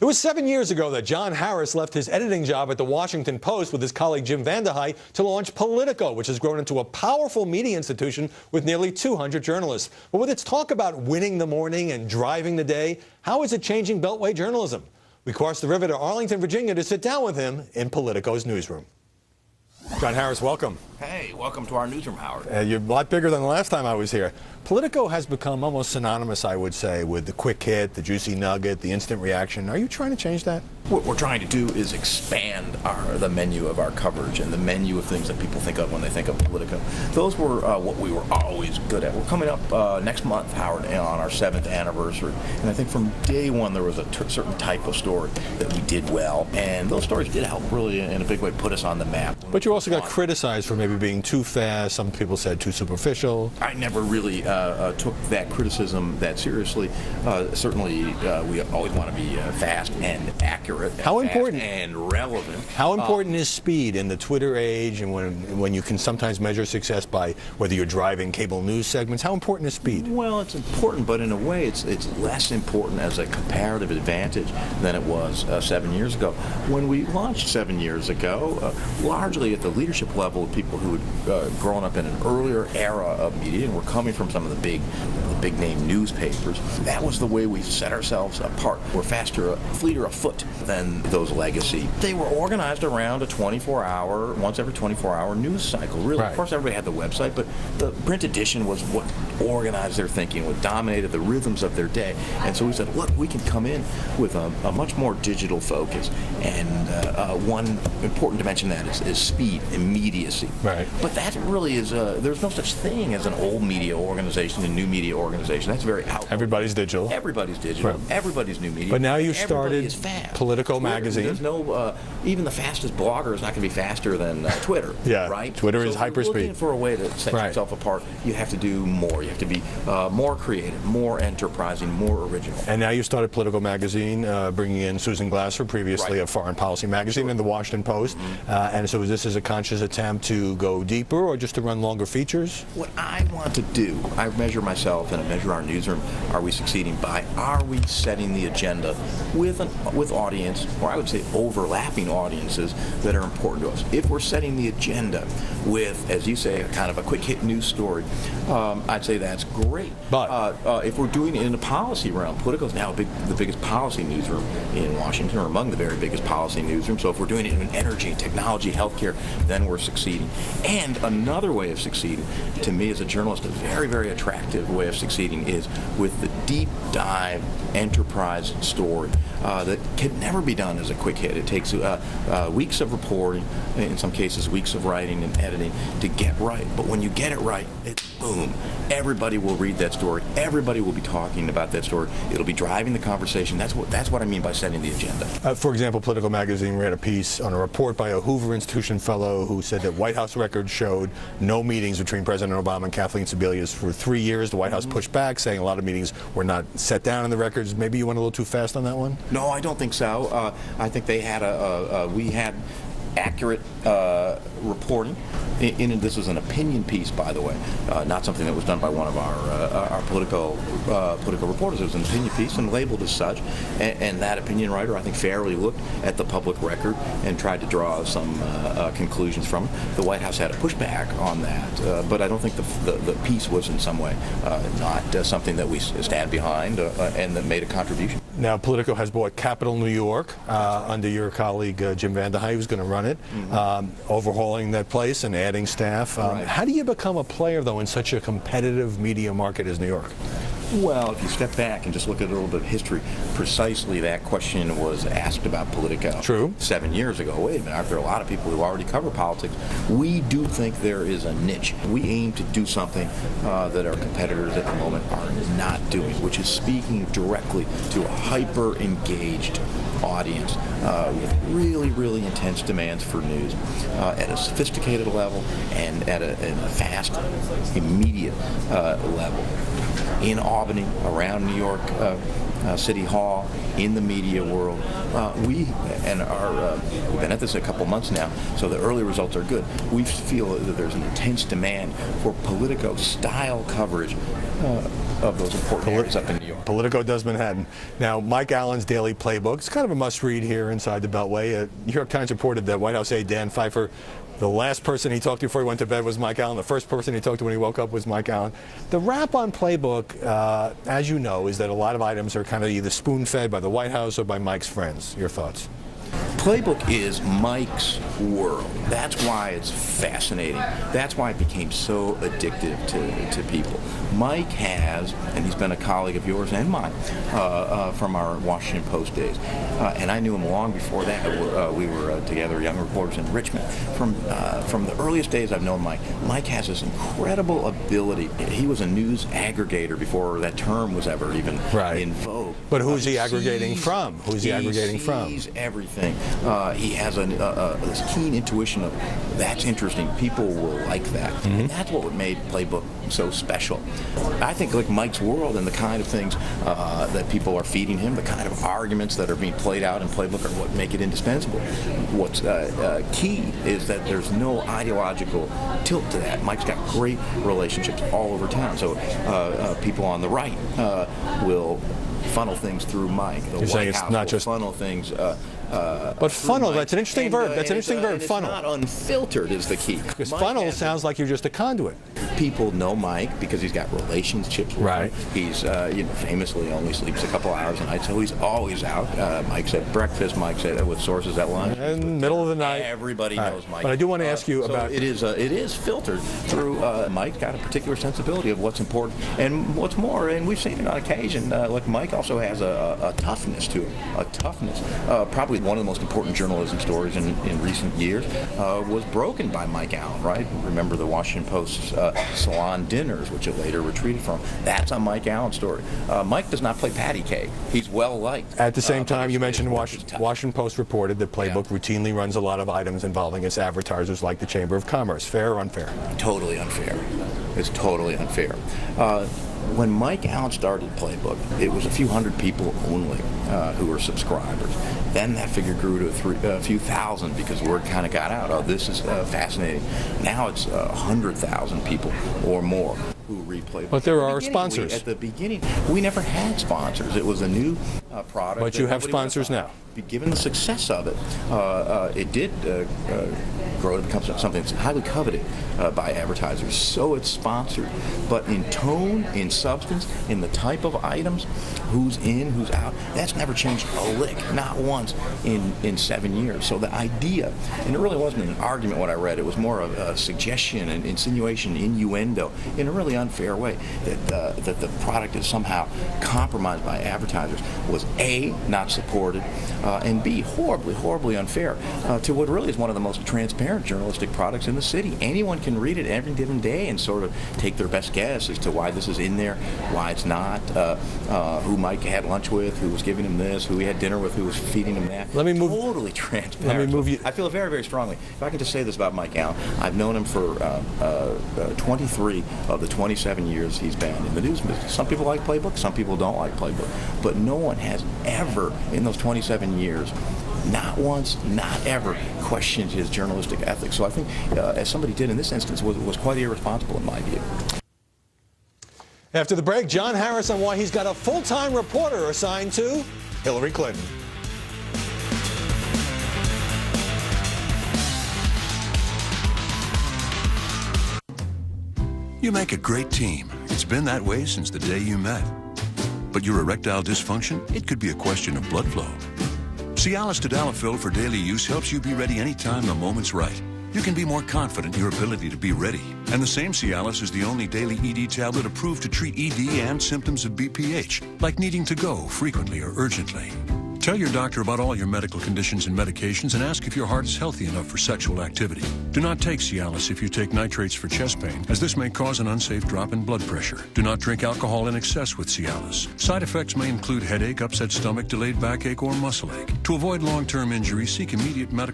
It was 7 years ago that John Harris left his editing job at the Washington Post with his colleague Jim Vandehei to launch Politico, which has grown into a powerful media institution with nearly 200 journalists. But with its talk about winning the morning and driving the day, how is it changing Beltway journalism? We crossed the river to Arlington, Virginia to sit down with him in Politico's newsroom. John Harris, welcome. Hey, welcome to our newsroom, Howard. You're a lot bigger than the last time I was here. Politico has become almost synonymous, I would say, with the quick hit, the juicy nugget, the instant reaction. Are you trying to change that? What we're trying to do is expand the menu of our coverage and the menu of things that people think of when they think of Politico. Those were what we were always good at. We're coming up next month, Howard, on our 7th anniversary. And I think from day one there was a certain type of story that we did well. And those stories did help really, in a big way, put us on the map. But you also got criticized for maybe being too fast. Some people said too superficial. I never really took that criticism that seriously. Certainly, we always want to be fast and accurate. How important and relevant? How important is speed in the Twitter age, and when you can sometimes measure success by whether you're driving cable news segments? How important is speed? Well, it's important, but in a way, it's less important as a comparative advantage than it was 7 years ago. When we launched 7 years ago, largely at the leadership level of people who had grown up in an earlier era of media and were coming from some of the big name newspapers, that was the way we set ourselves apart. We're faster, fleeter afoot than those legacy. They were organized around a 24-hour, once every 24-hour news cycle. Really, right. Of course, everybody had the website, but the print edition was what organized their thinking, what dominated the rhythms of their day. And so we said, look, we can come in with a much more digital focus. And one important dimension of that is speed, immediacy. Right. But that really is, there's no such thing as an old media organization and new media organization. That's very out. Everybody's digital. Everybody's digital. Right. Everybody's new media. But now you started Politico Twitter, magazine. There's no, even the fastest blogger is not going to be faster than Twitter. Yeah, right. Twitter is hyperspeed. Looking for a way to set yourself apart, you have to do more. You have to be more creative, more enterprising, more original. And now you started Politico magazine, bringing in Susan Glasser, previously of Foreign Policy magazine and the Washington Post. And so is this a conscious attempt to go deeper or just to run longer features? What I want to do, I measure myself and I measure our newsroom, are we succeeding by, are we setting the agenda with audience, or I would say overlapping audiences that are important to us. If we're setting the agenda with, as you say, kind of a quick hit news story, I'd say that's great. But if we're doing it in the policy realm, Politico is now the biggest policy newsroom in Washington, or among the very biggest policy newsrooms. So if we're doing it in energy, technology, healthcare, then we're succeeding. And another way of succeeding, to me as a journalist, a very, very attractive way of succeeding is with the deep dive enterprise story that can never be done as a quick hit. It takes weeks of reporting, in some cases weeks of writing and editing to get right. But when you get it right, it's boom. Everybody will read that story. Everybody will be talking about that story. It'll be driving the conversation. That's what I mean by setting the agenda. For example, Politico magazine ran a piece on a report by a Hoover Institution fellow who said that White House records showed no meetings between President Obama and Kathleen Sebelius for 3 years. The White House pushed back, saying a lot of meetings were not set down in the records. Maybe you went a little too fast on that one? No, I don't think so. I think they had we had accurate reporting. This was an opinion piece, by the way, not something that was done by one of our Politico reporters. It was an opinion piece and labeled as such, and that opinion writer, I think, fairly looked at the public record and tried to draw some conclusions from it. The White House had a pushback on that, but I don't think the piece was in some way not something that we stand behind and that made a contribution. Now, Politico has bought Capital New York under your colleague Jim Vandehei, who's going to run it, overhauling that place and adding staff. How do you become a player, though, in such a competitive media market as New York? Well, if you step back and just look at a little bit of history, precisely that question was asked about Politico. True. 7 years ago. Wait a minute, aren't there a lot of people who already cover politics? We do think there is a niche. We aim to do something that our competitors at the moment are not doing, which is speaking directly to a hyper-engaged audience with really, really intense demands for news at a sophisticated level and at a fast, immediate level. In Albany, around New York City Hall, in the media world. We've been at this a couple months now, so the early results are good. We feel that there's an intense demand for Politico-style coverage of those important areas up in New York. Politico does Manhattan. Now, Mike Allen's daily playbook, it's kind of a must-read here inside the Beltway. New York Times reported that White House aide Dan Pfeiffer, the last person he talked to before he went to bed was Mike Allen. The first person he talked to when he woke up was Mike Allen. The wrap on Playbook, as you know, is that a lot of items are kind of either spoon-fed by the White House or by Mike's friends. Your thoughts? Playbook is Mike's world. That's why it's fascinating. That's why it became so addictive to people. Mike has, and he's been a colleague of yours and mine from our Washington Post days. And I knew him long before that. We were together, young reporters in Richmond. From the earliest days I've known Mike, Mike has this incredible ability. He was a news aggregator before that term was ever even in vogue. But who's he aggregating from? Who's he aggregating from? He sees everything. He has this keen intuition of that's interesting. People will like that. Mm-hmm. And that's what made Playbook so special. I think like Mike's world and the kind of things that people are feeding him, the kind of arguments that are being played out in Playbook are what make it indispensable. What's key is that there's no ideological tilt to that. Mike's got great relationships all over town. So people on the right will funnel things through Mike. You're saying it's not just funnel things. But funnel, that's an interesting verb. That's an interesting verb, funnel. It's not unfiltered is the key. Because funnel sounds like you're just a conduit. People know Mike because he's got relationships with him. He's famously only sleeps a couple hours a night, so he's always out. Mike's at breakfast, Mike's with sources at lunch. And middle of the night. Everybody knows Mike. But I do want to ask you about... It is filtered through... Mike's got a particular sensibility of what's important. And what's more, and we've seen it on occasion, like Mike also has a toughness to him. A toughness. Probably one of the most important journalism stories in recent years was broken by Mike Allen, right? Remember the Washington Post's salon dinners, which it later retreated from. That's a Mike Allen story. Mike does not play patty cake. He's well liked. At the same time, you mentioned Washington Post reported that Playbook routinely runs a lot of items involving its advertisers like the Chamber of Commerce. Fair or unfair? Totally unfair. It's totally unfair. When Mike Allen started Playbook, it was a few hundred people only who were subscribers. Then that figure grew to a few thousand because word kind of got out. Oh, this is fascinating. Now it's 100,000 people or more who read Playbook. But there are sponsors. At the beginning, we never had sponsors. It was a new product. But you have sponsors now. Given the success of it, it did grow to become something that's highly coveted by advertisers. So it's sponsored. But in tone, in substance, in the type of items, who's in, who's out, that's never changed a lick, not once in 7 years. So the idea, and it really wasn't an argument what I read, it was more of a suggestion, an insinuation, innuendo, in a really unfair way, that the product is somehow compromised by advertisers was A, not supported, and B, horribly, horribly unfair to what really is one of the most transparent journalistic products in the city. Anyone can read it every given day and sort of take their best guess as to why this is in there, why it's not, who Mike had lunch with, who was giving him this, who he had dinner with, who was feeding him that. Let me move. Totally transparent. Let me move you. I feel very, very strongly. If I can just say this about Mike Allen, I've known him for 23 of the 27 years he's been in the news business. Some people like Playbook, some people don't like Playbook, but no one has ever in those 27 years, not once, not ever, questioned his journalistic ethics. So I think, as somebody did in this instance, was quite irresponsible in my view. After the break, John Harris on why he's got a full-time reporter assigned to Hillary Clinton. You make a great team. It's been that way since the day you met. But your erectile dysfunction, it could be a question of blood flow. Cialis Tadalafil for daily use helps you be ready anytime the moment's right. You can be more confident in your ability to be ready. And the same Cialis is the only daily ED tablet approved to treat ED and symptoms of BPH, like needing to go frequently or urgently. Tell your doctor about all your medical conditions and medications and ask if your heart is healthy enough for sexual activity. Do not take Cialis if you take nitrates for chest pain, as this may cause an unsafe drop in blood pressure. Do not drink alcohol in excess with Cialis. Side effects may include headache, upset stomach, delayed backache, or muscle ache. To avoid long-term injury, seek immediate medical